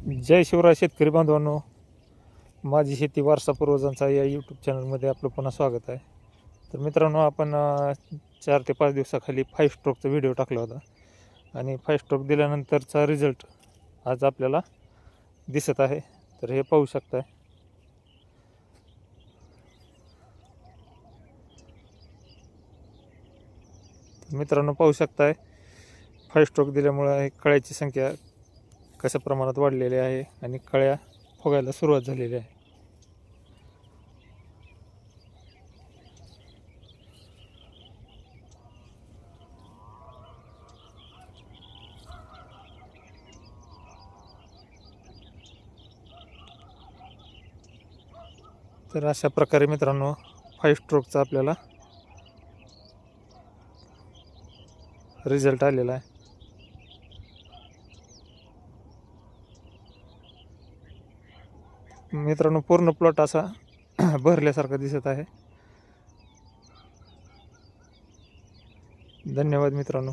जय शिवराय शेतकरी बांधवांनो, माझी शेती वारसा पूर्वजांचा या यूट्यूब चॅनलमध्ये आपलं पुन्हा स्वागत आहे. तर मित्रांनो, आपण 4 ते 5 दिवसाखाली 5 स्ट्रोकचा व्हिडिओ टाकला होता आणि 5 स्ट्रोक दिल्यानंतरचा रिझल्ट आज आपल्याला दिसत आहे. तर हे पाहू शकताय. मित्रांनो, पाहू शकताय 5 स्ट्रोक दिल्यामुळे कळ्याची संख्या कशा प्रमाणात वाढलेली आहे आणि कळ्या फुगायला सुरुवात झालेली आहे. तर अशा प्रकारे मित्रांनो 5 स्ट्रोकचा आपल्याला रिझल्ट आलेला आहे. मित्रांनो, पूर्ण प्लॉट असा भरल्यासारखा दिसत आहे. धन्यवाद मित्रांनो.